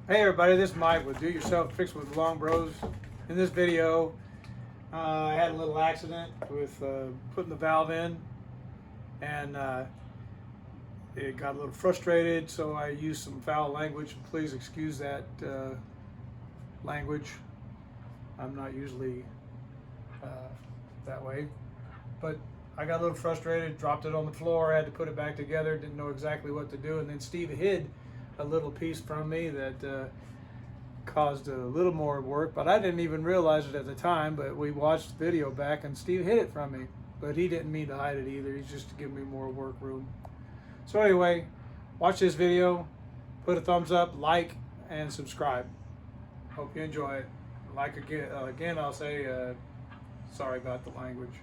Hey everybody, this is Mike with Do Yourself Fix with Long Bros. In this video, I had a little accident with putting the valve in, and it got a little frustrated, so I used some foul language. Please excuse that language. I'm not usually uh, that way, but I got a little frustrated, dropped it on the floor, had to put it back together, didn't know exactly what to do, and then Steve hid a little piece from me that caused a little more work, but I didn't even realize it at the time. But we watched the video back and Steve hid it from me, but he didn't mean to hide it either. He's just to give me more work room. So anyway, watch this video, put a thumbs up, like, and subscribe. Hope you enjoy it. Like again, I'll say sorry about the language.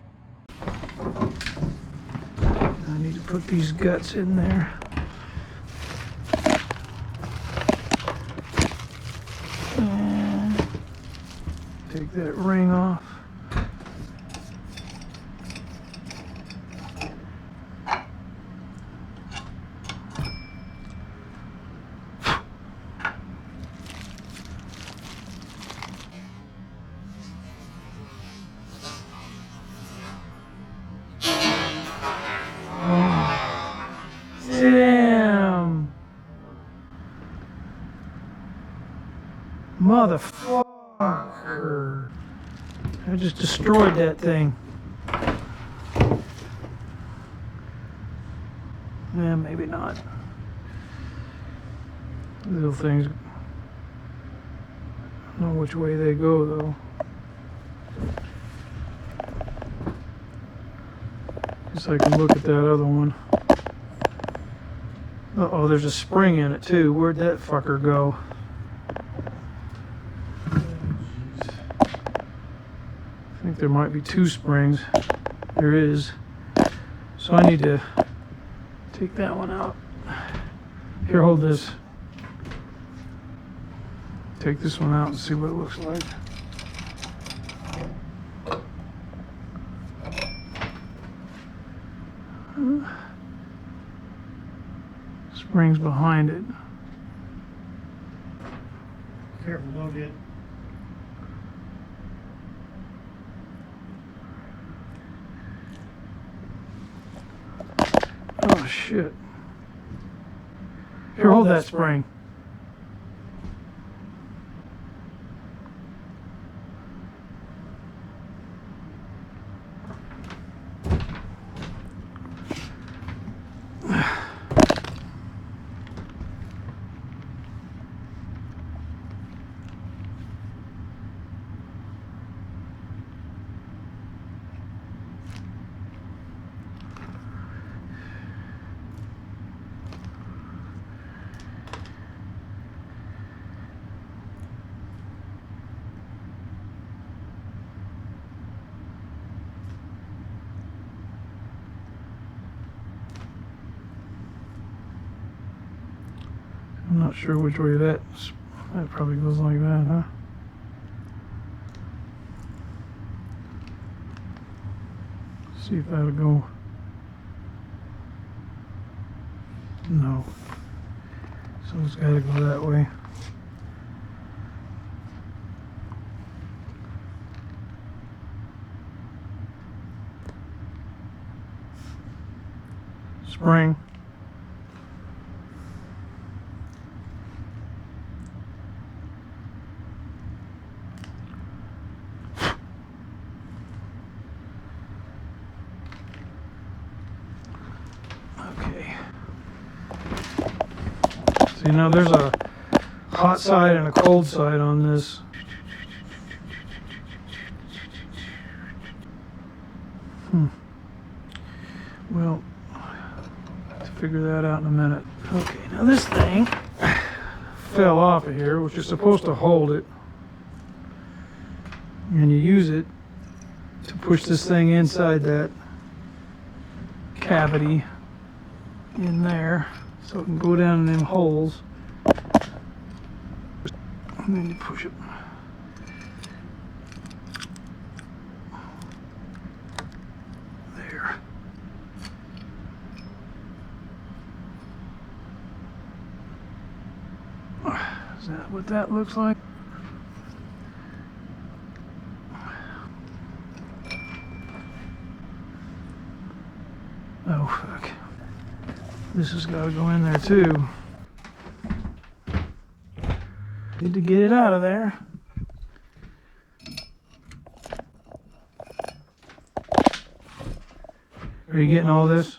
I need to put these guts in there. And take that ring off. Damn! Motherfucker! I just destroyed that thing. Yeah, maybe not. Little things. I don't know which way they go though. Guess I can look at that other one. Uh-oh, there's a spring in it too. Where'd that fucker go? I think there might be two springs. There is. So I need to take that one out. Here, hold this. Take this one out and see what it looks like. Springs behind it. Careful, don't get. Oh shit. Here, hold that spring. I'm not sure which way that probably goes like that, huh? See if that'll go. No. So it's got to go that way. Spring. Okay. So you know there's a hot side and a cold side on this. Well, let's figure that out in a minute. Okay, now this thing fell off of here, which is supposed to hold it. And you use it to push this thing inside that cavity in there so it can go down in them holes. And then you push it. There. Is that what that looks like? Oh, fuck. This has got to go in there too. Need to get it out of there. Are you getting all this?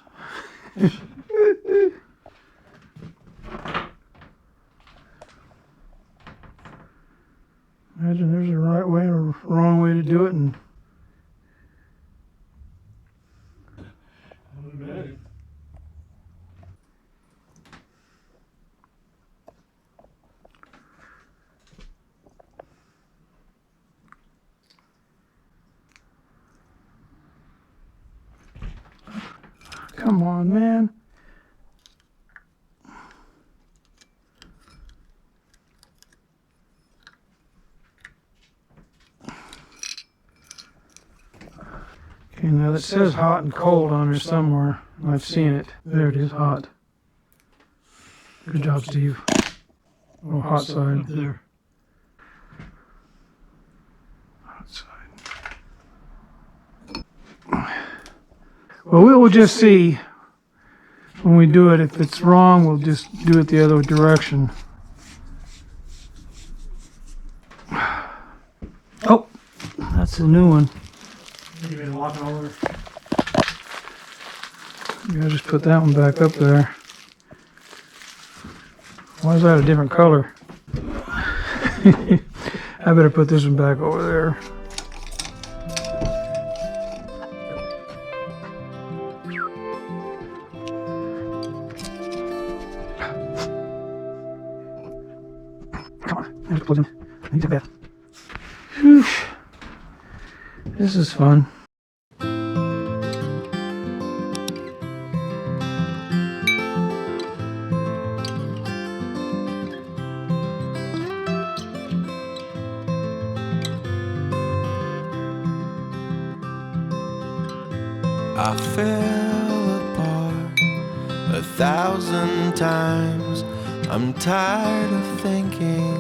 Imagine there's a right way or a wrong way to do it, and come on, man. Okay, now that says hot and cold on there somewhere. I've seen it. There it is, hot. Good job, Steve. Oh, hot side. Up there. Hot side. Well, we will just see when we do it. If it's wrong, we'll just do it the other direction. Oh, that's a new one. You been walking over. Yeah, just put that one back up there. Why is that a different color? I better put this one back over there. Come on, I have to plug in. I need to bath. Whew. This is fun. I fell apart 1,000 times. I'm tired of thinking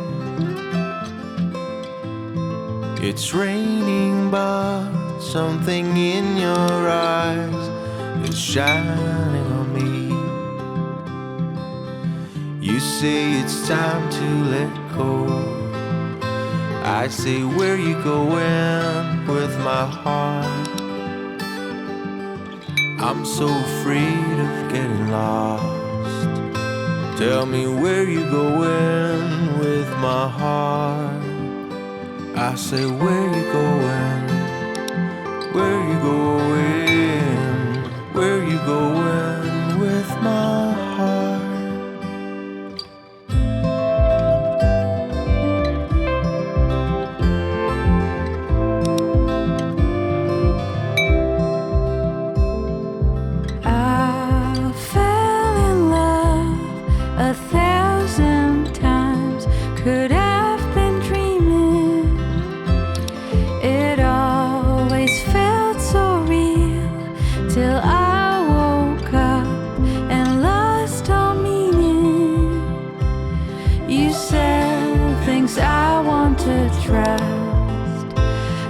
it's raining, but something in your eyes is shining on me. You say it's time to let go. I say, where you going with my heart? I'm so afraid of getting lost. Tell me where you going with my heart. I say, where you going? Where you going? Where you going with my heart?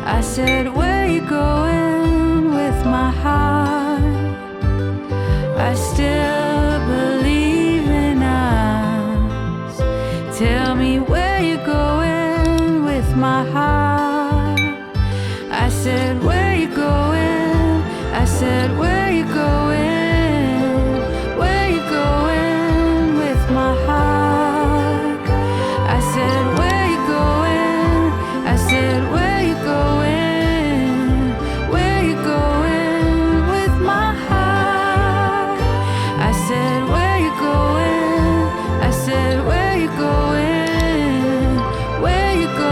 I said, where you going with my heart? I still believe in us. Tell me where you going with my heart. I said, where you going? I said, where you going? Where you going with my heart? I said, where you going? I said, where you going? Where you going with my heart? I said, where you going? I said, where you going? Where you going?